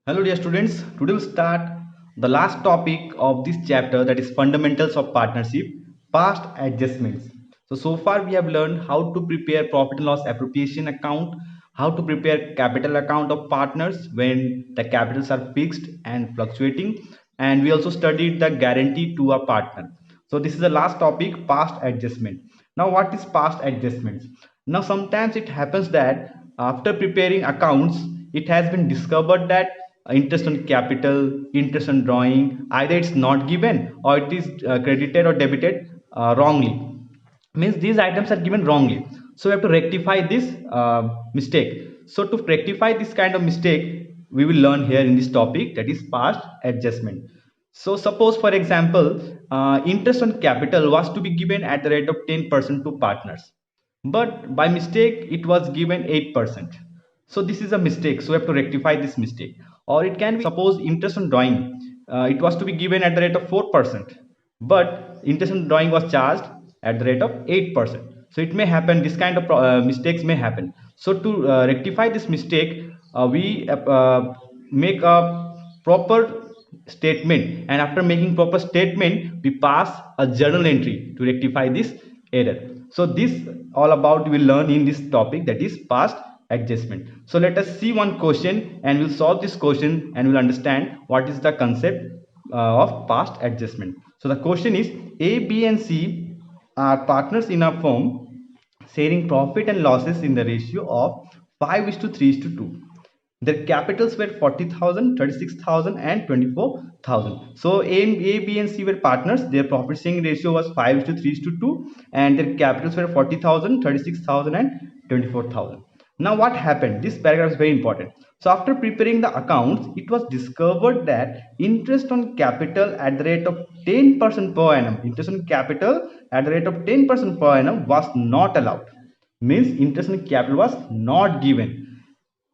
Hello dear students, today we'll start the last topic of this chapter, that is fundamentals of partnership, past adjustments. So far we have learned how to prepare profit and loss appropriation account, how to prepare capital account of partners when the capitals are fixed and fluctuating, and we also studied the guarantee to a partner. So this is the last topic, past adjustment. Now what is past adjustments? Now sometimes it happens that after preparing accounts, it has been discovered that interest on capital, interest on drawing, either it's not given or it is credited or debited wrongly. Means these items are given wrongly. So we have to rectify this mistake. So to rectify this kind of mistake, we will learn here in this topic, that is past adjustment. So suppose for example, interest on capital was to be given at the rate of 10% to partners, but by mistake it was given 8%. So this is a mistake, so we have to rectify this mistake. Or it can be, suppose interest on drawing, it was to be given at the rate of 4%, but interest on drawing was charged at the rate of 8%. So it may happen, this kind of mistakes may happen. So to rectify this mistake, we make a proper statement, and after making proper statement we pass a journal entry to rectify this error. So this all about we will learn in this topic, that is past adjustment. So let us see one question and we'll solve this question and we'll understand what is the concept of past adjustment. So the question is, A, B and C are partners in a firm sharing profit and losses in the ratio of 5 is to 3 is to 2. Their capitals were 40,000, 36,000, and 24,000. So A, B, and C were partners. Their profit sharing ratio was 5 to 3 to 2, and their capitals were 40,000, 36,000, and 24,000. Now, what happened? This paragraph is very important. So, after preparing the accounts, it was discovered that interest on capital at the rate of 10% per annum, interest on capital at the rate of 10% per annum was not allowed. Means interest on capital was not given.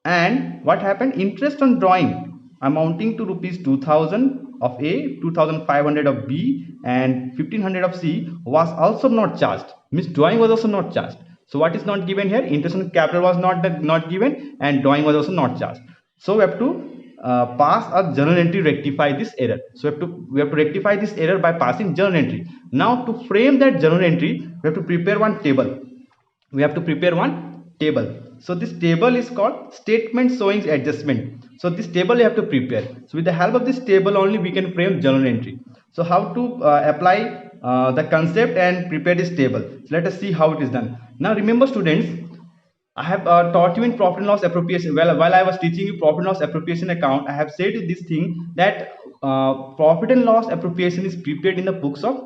And what happened? Interest on drawing amounting to rupees 2000 of A, 2500 of B, and 1500 of C was also not charged. Means drawing was also not charged. So what is not given here? Interest on capital was not given, and drawing was also not charged. So we have to pass a journal entry to rectify this error. So we have to rectify this error by passing journal entry. Now to frame that journal entry, we have to prepare one table. We have to prepare one table. So this table is called statement showing adjustment. So this table you have to prepare. So with the help of this table only we can frame journal entry. So how to apply the concept and prepare this table. So let us see how it is done. Now remember students, I have taught you in profit and loss appropriation. Well, while I was teaching you profit and loss appropriation account, I have said this thing that profit and loss appropriation is prepared in the books of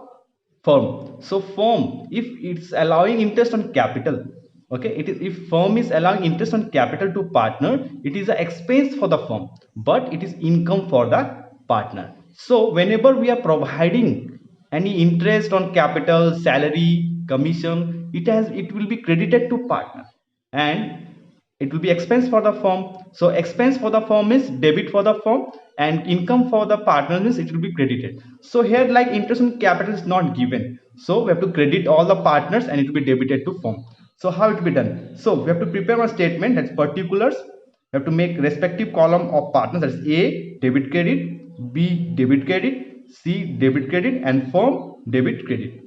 firm. So firm, if it's allowing interest on capital, okay, it is, if firm is allowing interest on capital to partner, it is an expense for the firm, but it is income for the partner. So whenever we are providing any interest on capital, salary, commission, it will be credited to partner, and it will be expense for the firm. So expense for the firm is debit for the firm, and income for the partner means it will be credited. So here, like, interest on capital is not given, so we have to credit all the partners and it will be debited to firm. So how it will be done? So we have to prepare a statement, that's particulars. We have to make respective column of partners, that's A debit credit, B debit credit, C debit credit, and firm debit credit.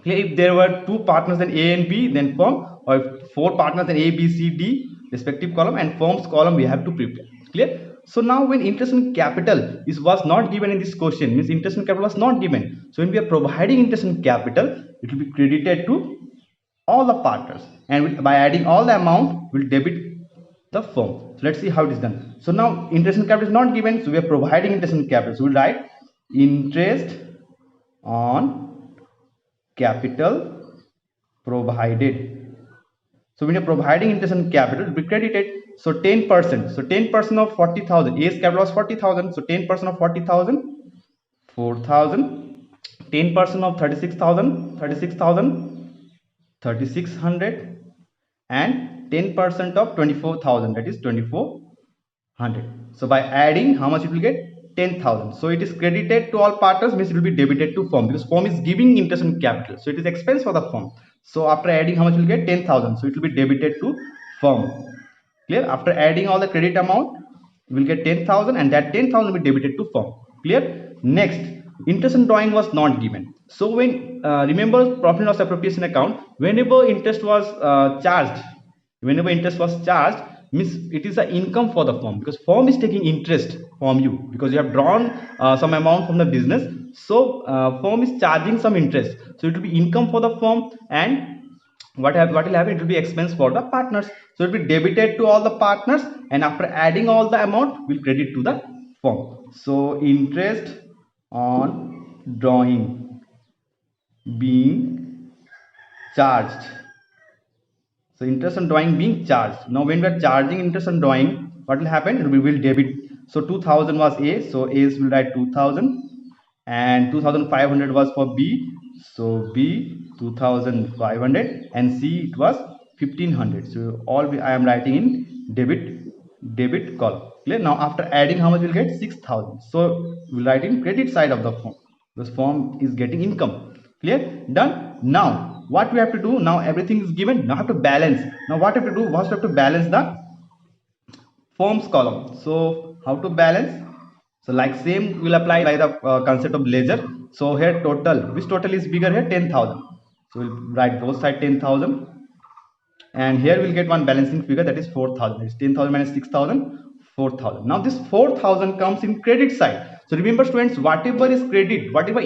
Clear? If there were two partners then A and B, then firm, or if four partners then A, B, C, D, respective column, and firm's column we have to prepare. Clear? So now when interest on capital was not given in this question, means interest on capital was not given. So when we are providing interest on capital, it will be credited to all the partners, and by adding all the amount, we'll debit the firm. So let's see how it is done. So now interest on capital is not given, so we are providing interest on capital. So we'll write interest on capital provided. So when you're providing interest on capital, it will be credited. So 10%. So 10% of 40,000. A's capital was 40,000. So 10% of 40,000, 4,000. 10% of 36,000, 36,000, 3,600. And 10% of 24,000, that is 2,400. So by adding, how much it will get? 10,000. So it is credited to all partners, means it will be debited to firm, because firm is giving interest on capital. So it is expense for the firm. So after adding, how much will get? 10,000. So it will be debited to firm. Clear? After adding all the credit amount, will get 10,000 and that 10,000 will be debited to firm. Clear? Next, interest on drawing was not given. So when remember profit and loss appropriation account, whenever interest was charged means it is an income for the firm, because firm is taking interest from you because you have drawn some amount from the business. So firm is charging some interest, so it will be income for the firm, and what will happen, it will be expense for the partners, so it will be debited to all the partners, and after adding all the amount will credit to the firm. So interest on drawing being charged, so interest on drawing being charged. Now when we are charging interest on drawing, what will happen, we will debit. So 2000 was A, so A's will write 2000, and 2500 was for B, so B 2500, and C it was 1500. So I am writing in debit column. Clear? Now after adding, how much we'll get, 6000. So we'll write in credit side of the form. This form is getting income. Clear? Done. Now what we have to do, now everything is given, now have to balance. Now what we have to do, first we have to balance the forms column. So how to balance? So like same will apply by the concept of ledger. So here total, which total is bigger here, 10,000. So we'll write both side 10,000, and here we'll get one balancing figure, that is 4,000. It's 10,000 minus 6,000, 4,000. Now this 4,000 comes in credit side. So remember students, whatever is credit, whatever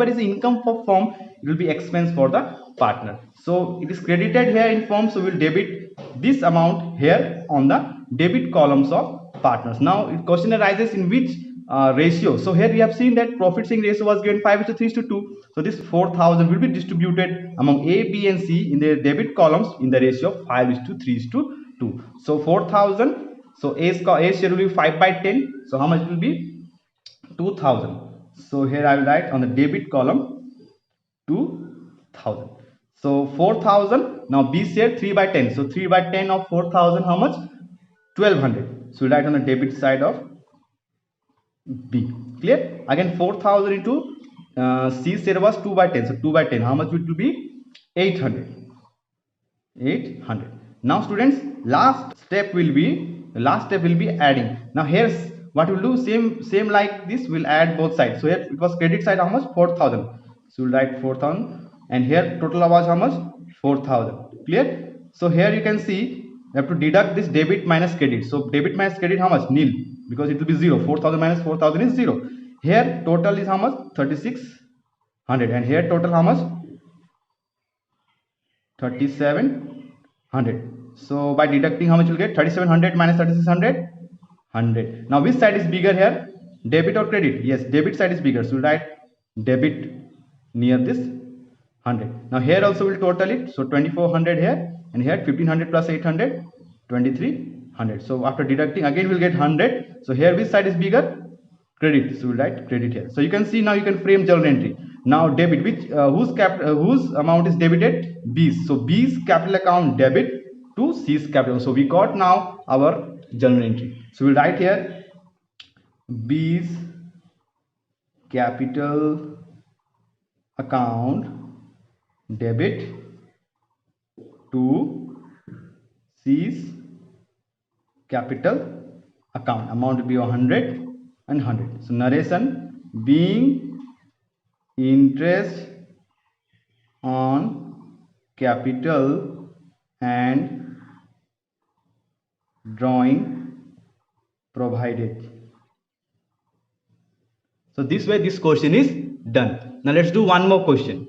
is income for firm, it will be expense for the partner. So it is credited here in firm, so we'll debit this amount here on the debit columns of partners. Now question arises, in which ratio? So here we have seen that profit sharing ratio was given 5:3:2. So this 4,000 will be distributed among A, B, and C in their debit columns in the ratio of 5:3:2. So 4,000. So A share will be 5/10. So how much will be 2,000. So here I will write on the debit column 2,000. So 4,000. Now B share 3/10. So 3/10 of 4,000, how much? 1,200. So we write on the debit side of B. Clear? Again 4,000 into C share was 2/10. So 2/10, how much it will be? 800. 800. Now students, last step will be adding. Now here's what we'll do, same like this, we'll add both sides. So here it was credit side, how much? 4,000. So we'll write 4,000, and here total was how much? 4,000. Clear? So here you can see you have to deduct this debit minus credit. So debit minus credit, how much? Nil, because it will be 0. 4,000 minus 4,000 is 0. Here total is how much? 3,600, and here total how much? 3,700. So by deducting, how much will get? 3,700 minus 3,600, 100. Now which side is bigger here, debit or credit? Yes, debit side is bigger, so we'll write debit near this 100. Now here also we'll total it, so 2,400 here, and here 1,500 plus 800, 2,300. So after deducting, again we'll get 100. So here which side is bigger? Credit, so we'll write credit here. So you can see, now you can frame journal entry. Now debit, whose amount is debited? B's. So B's capital account debit to C's capital. So we got now our journal entry. So we'll write here B's capital account debit to C's capital account. Amount will be 100 and 100. So narration, being interest on capital and drawing provided. So this way this question is done. Now let's do one more question.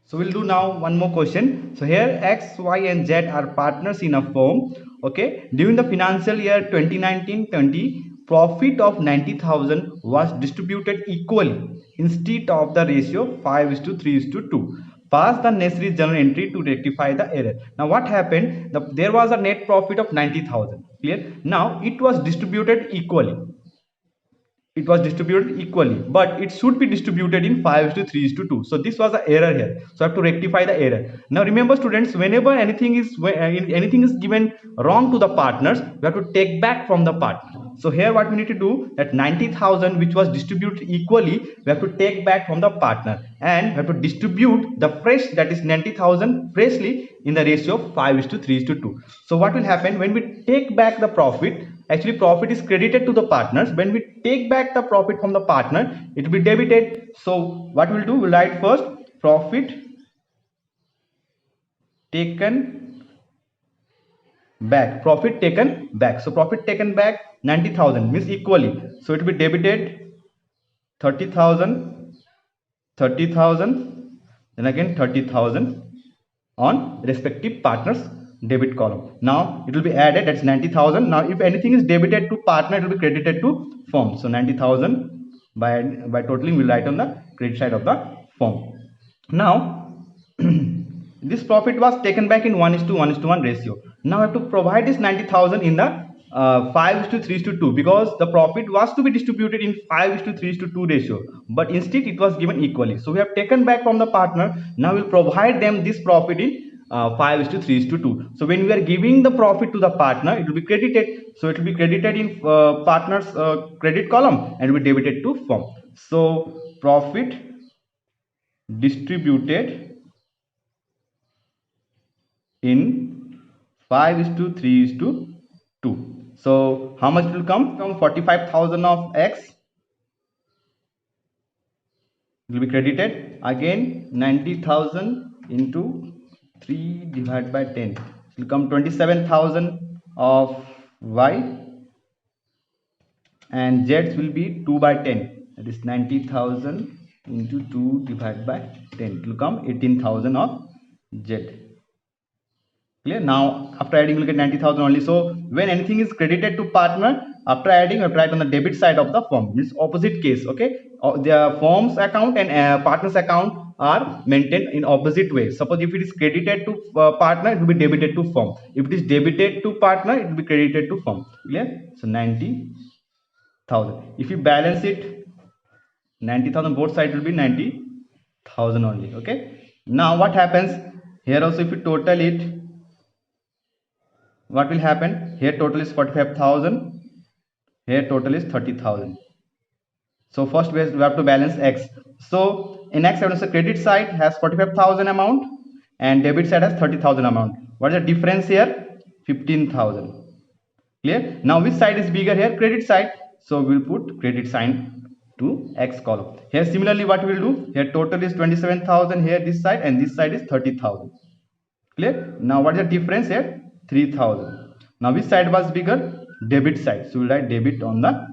So we'll do now one more question. So here X, Y, and Z are partners in a firm. Okay. During the financial year 2019-20, profit of 90,000 was distributed equally instead of the ratio 5:3:2. Pass the necessary journal entry to rectify the error. Now what happened? There was a net profit of 90,000. Clear? Now it was distributed equally. it was distributed equally, but it should be distributed in 5:3:2. So this was the error here, so I have to rectify the error. Now remember students, whenever anything is given wrong to the partners, we have to take back from the partner. So here what we need to do, that 90,000 which was distributed equally, we have to take back from the partner, and we have to distribute the fresh, that is 90,000 freshly, in the ratio of 5:3:2. So what will happen when we take back the profit? Actually profit is credited to the partners. When we take back the profit from the partner, it will be debited. So what we'll do, we'll write first profit taken back. Profit taken back. So profit taken back 90,000 means equally, so it will be debited 30,000, 30,000, then again 30,000 on respective partners debit column. Now it will be added, that's 90,000. Now if anything is debited to partner, it will be credited to firm. So 90,000 by totaling, we'll write on the credit side of the firm. Now this profit was taken back in 1:1:1 ratio. Now I have to provide this 90,000 in the 5:3:2, because the profit was to be distributed in 5:3:2 ratio, but instead it was given equally. So we have taken back from the partner. Now we'll provide them this profit in 5:3:2. So when we are giving the profit to the partner, it will be credited. So it will be credited in partner's credit column and will be debited to firm. So profit distributed in 5:3:2. So how much will come? 45,000 of X will be credited. Again 90,000 into 3 divided by 10. It will come 27,000 of Y, and Z will be 2 by 10. That is 90,000 into 2 divided by 10. It will come 18,000 of Z. Clear? Now after adding, we'll get 90,000 only. So when anything is credited to partner, after adding, we write on the debit side of the firm. Means opposite case. Okay, the firm's account and partner's account are maintained in opposite ways. Suppose if it is credited to partner, it will be debited to firm. If it is debited to partner, it will be credited to firm. Clear? So 90,000. If you balance it, 90,000 both sides will be 90,000 only. Okay. Now what happens here? Also, if you total it, what will happen? Here total is 45,000. Here total is 30,000. So first we have to balance X. So in X, the credit side has 45,000 amount and debit side has 30,000 amount. What is the difference here? 15,000. Clear? Now which side is bigger here? Credit side. So we'll put credit sign to X column. Here similarly what we'll do? Here total is 27,000 here this side, and this side is 30,000. Clear? Now what is the difference here? 3,000. Now which side was bigger? Debit side. So we'll write debit on the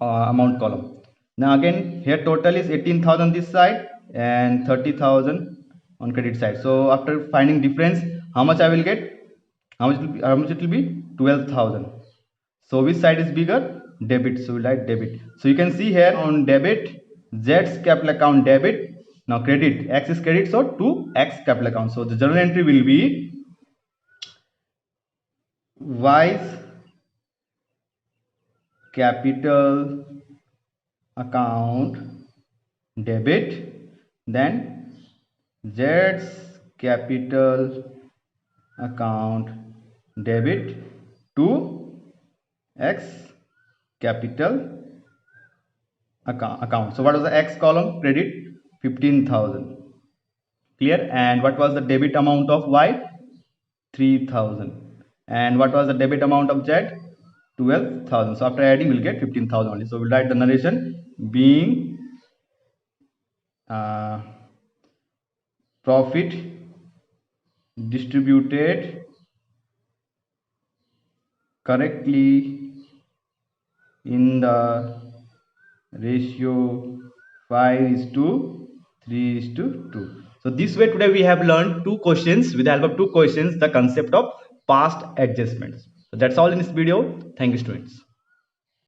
amount column. Now again here total is 18,000 this side and 30,000 on credit side. So after finding difference, how much I will get? How much it will be? 12,000. So which side is bigger? Debit. So we'll write debit. So you can see here on debit, Z's capital account debit. Now credit, X is credit, so to X capital account. So the journal entry will be Y's capital account debit, then Z's capital account debit to X capital account. So what was the X column? Credit 15,000. Clear? And what was the debit amount of Y? 3,000. And what was the debit amount of Z? 12,000. So after adding, we'll get 15,000 only. So we'll write the narration being profit distributed correctly in the ratio 5:3:2. So this way today we have learned two questions. With the help of two questions, the concept of past adjustments. So that's all in this video. Thank you, students.